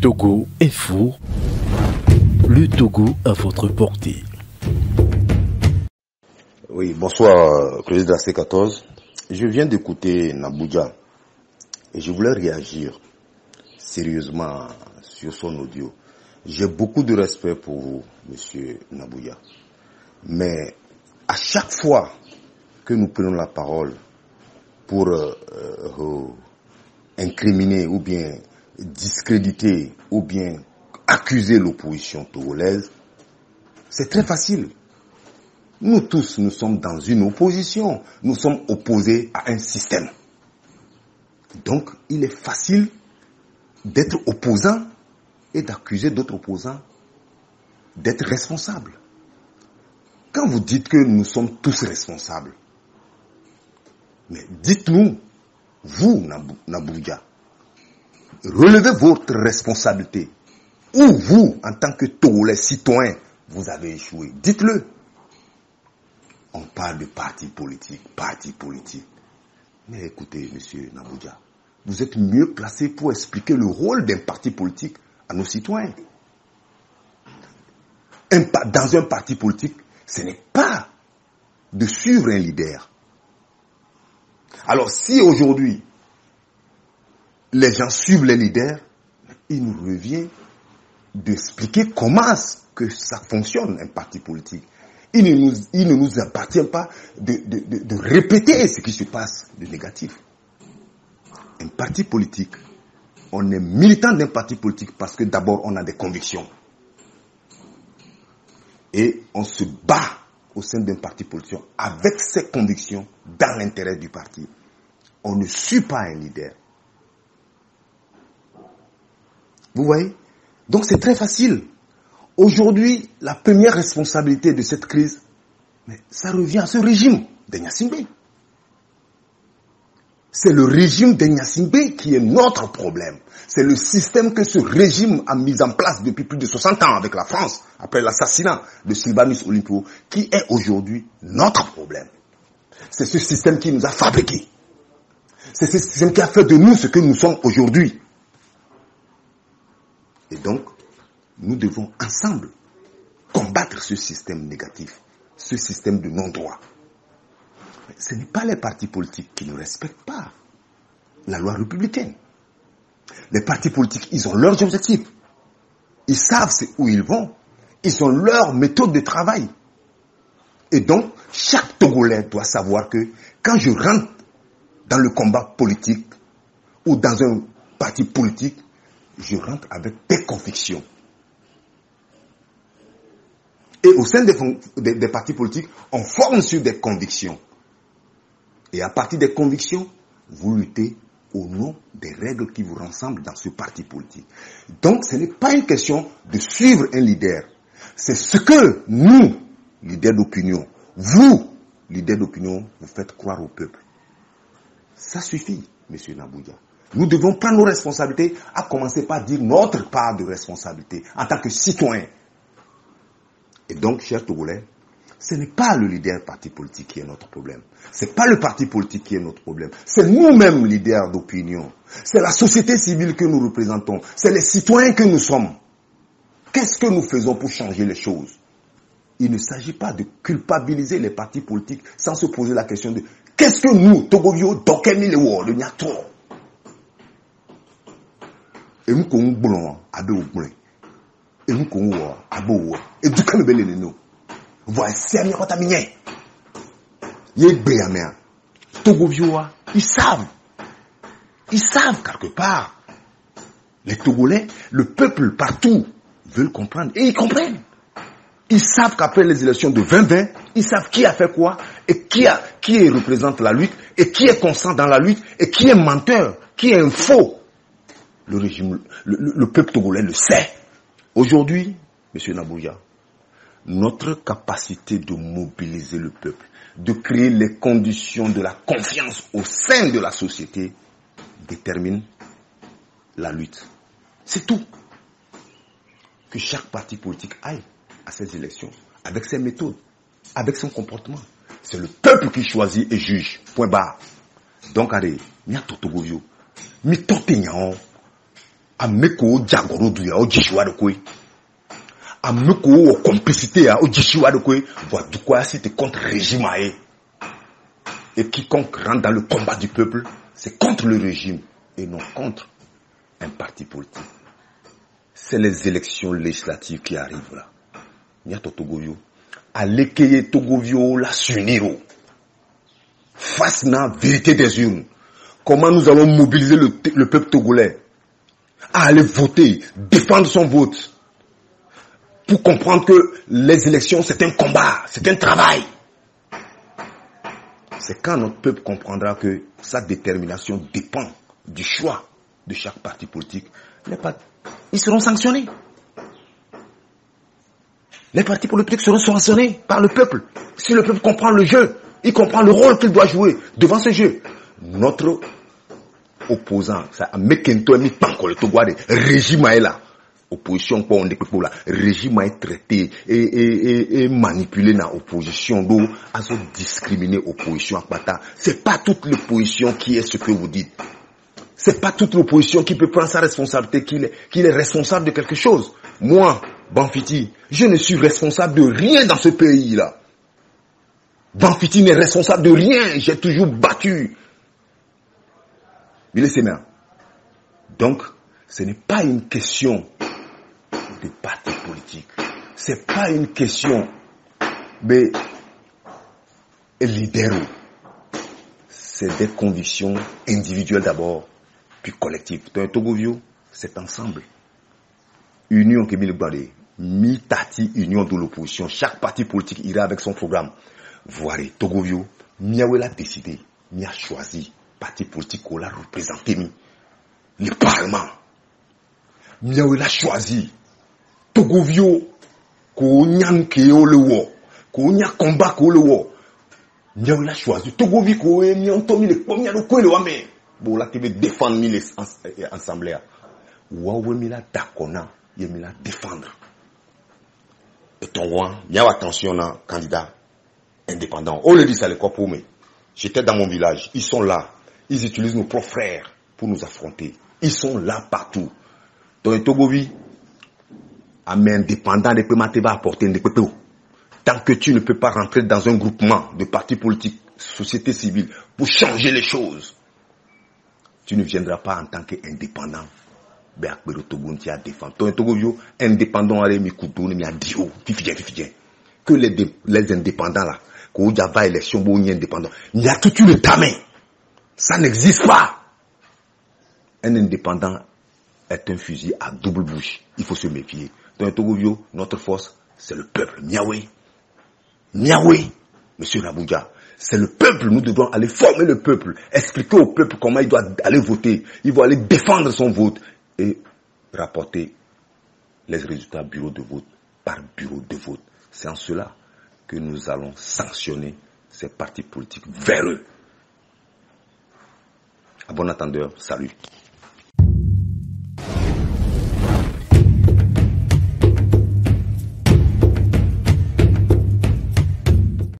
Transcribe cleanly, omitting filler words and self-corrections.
Togo est fou. Le Togo à votre portée. Oui, bonsoir, président C14. Je viens d'écouter Nabouja et je voulais réagir sérieusement sur son audio. J'ai beaucoup de respect pour vous, monsieur Nabouja. Mais à chaque fois que nous prenons la parole pour incriminer ou bien discréditer ou bien accuser l'opposition togolaise, c'est très facile. Nous tous, nous sommes dans une opposition. Nous sommes opposés à un système. Donc, il est facile d'être opposant et d'accuser d'autres opposants d'être responsables. Quand vous dites que nous sommes tous responsables, mais dites-nous, vous, Nabouja, relevez votre responsabilité. Ou vous, en tant que Togolais citoyen, vous avez échoué. Dites-le. On parle de parti politique. Mais écoutez, monsieur Nabouja, vous êtes mieux placé pour expliquer le rôle d'un parti politique à nos citoyens. Dans un parti politique, ce n'est pas de suivre un leader. Alors si aujourd'hui, les gens suivent les leaders, il nous revient d'expliquer comment que ça fonctionne, un parti politique. Il ne nous appartient pas de répéter ce qui se passe de négatif. Un parti politique, on est militant d'un parti politique parce que d'abord on a des convictions. Et on se bat au sein d'un parti politique avec ses convictions dans l'intérêt du parti. On ne suit pas un leader. Vous voyez? Donc c'est très facile. Aujourd'hui, la première responsabilité de cette crise, ça revient à ce régime de Gnassingbé. C'est le régime de Gnassingbé qui est notre problème. C'est le système que ce régime a mis en place depuis plus de 60 ans avec la France, après l'assassinat de Sylvanus Olympio, qui est aujourd'hui notre problème. C'est ce système qui nous a fabriqués. C'est ce système qui a fait de nous ce que nous sommes aujourd'hui. Et donc, nous devons ensemble combattre ce système négatif, ce système de non-droit. Ce n'est pas les partis politiques qui ne respectent pas la loi républicaine. Les partis politiques, ils ont leurs objectifs. Ils savent où ils vont. Ils ont leur méthode de travail. Et donc, chaque Togolais doit savoir que quand je rentre dans le combat politique ou dans un parti politique, je rentre avec des convictions. Et au sein des partis politiques, on forme sur des convictions. Et à partir des convictions, vous luttez au nom des règles qui vous rassemblent dans ce parti politique. Donc, ce n'est pas une question de suivre un leader. C'est ce que nous, leaders d'opinion, vous, leaders d'opinion, vous faites croire au peuple. Ça suffit, monsieur Nabouja. Nous devons prendre nos responsabilités, à commencer par dire notre part de responsabilité en tant que citoyen. Et donc, chers Togolais, ce n'est pas le leader parti politique qui est notre problème. Ce n'est pas le parti politique qui est notre problème. C'est nous-mêmes, leaders d'opinion. C'est la société civile que nous représentons. C'est les citoyens que nous sommes. Qu'est-ce que nous faisons pour changer les choses? Il ne s'agit pas de culpabiliser les partis politiques sans se poser la question de qu'est-ce que nous, Togovio, Dokemilewo, le Niatro, et nous, qu'on blanc, abe ou blanc, et nous, qu'on abo, et du can belé nous. Voilà, c'est un miracle à mignon. Yé béamé, Togovio, ils savent quelque part. Les Togolais, le peuple partout, veulent comprendre, et ils comprennent. Ils savent qu'après les élections de 2020, ils savent qui a fait quoi, et qui représente la lutte, et qui est constant dans la lutte, et qui est menteur, qui est un faux. Le régime, le peuple togolais le sait. Aujourd'hui, monsieur Nabouja, notre capacité de mobiliser le peuple, de créer les conditions de la confiance au sein de la société, détermine la lutte. C'est tout. Que chaque parti politique aille à ces élections, avec ses méthodes, avec son comportement. C'est le peuple qui choisit et juge. Point barre. Donc, allez, mi a totogovio, mi totignan, Ameko jagoro duya o jishiwa de kwe. Ameko o complicité o jishiwa de kwe. Voilà du quoi c'était contre le régime aé. Et quiconque rentre dans le combat du peuple, c'est contre le régime et non contre un parti politique. C'est les élections législatives qui arrivent là. Nyato Togovio. Alekeye Togovio la suniro. Face na vérité des urnes. Comment nous allons mobiliser le peuple togolais à aller voter, défendre son vote. Pour comprendre que les élections, c'est un combat, c'est un travail. C'est quand notre peuple comprendra que sa détermination dépend du choix de chaque parti politique. Ils seront sanctionnés. Les partis politiques seront sanctionnés par le peuple. Si le peuple comprend le jeu, il comprend le rôle qu'il doit jouer devant ce jeu. Notre opposant, ça a mekento mi panko le Togo de régime est là. Opposition quoi on dit que là, régime est traité et manipulé dans opposition d'eau à se discriminer opposition à pata. C'est pas toute l'opposition qui est ce que vous dites. C'est pas toute l'opposition qui peut prendre sa responsabilité, qu'il est responsable de quelque chose. Moi, Banfiti, je ne suis responsable de rien dans ce pays-là. Banfiti n'est responsable de rien. J'ai toujours battu. Il est sénat. Donc, ce n'est pas une question de parti politique. C'est pas une question de leader. C'est des convictions individuelles d'abord, puis collectives. Dans un Togovio, c'est ensemble. Union qui le balai, mi-tati union de l'opposition. Chaque parti politique ira avec son programme. Voilà, Togovio, Miaoué a décidé, Mia choisi, parti politique qu'on l'a représenté, le Parlement. Miaoué a choisi, Togovio, qu'on y a le wo, qu'on y a combat qu'on le wo. Miaoué a choisi, Togovio, qu'on y a entendu le premier de quoi le wame. Bon, là, tu veux défendre les assemblées. Ouaoué, mi la dakona, il mi la défendre. Et ton roi, Miaoué attention, candidat indépendant. On le dit ça, les quoi pour moi. J'étais dans mon village. Ils sont là. Ils utilisent nos propres frères pour nous affronter. Ils sont là partout. Dans le Togovi, un indépendant ne peut pas apporter un dépôt. Tant que tu ne peux pas rentrer dans un groupement de partis politiques, société civile, pour changer les choses, tu ne viendras pas en tant qu'indépendant. Indépendant, que les indépendants là, qu'il y a élection, indépendant. Il y a toute une tamée. Ça n'existe pas. Un indépendant est un fusil à double bouche. Il faut se méfier. Dans le Togovio, notre force, c'est le peuple. Miaoué. Miaoué. Monsieur Rabouja. C'est le peuple. Nous devons aller former le peuple. Expliquer au peuple comment il doit aller voter. Il va aller défendre son vote. Et rapporter les résultats bureau de vote par bureau de vote. C'est en cela que nous allons sanctionner ces partis politiques véreux. À bon entendeur, salut.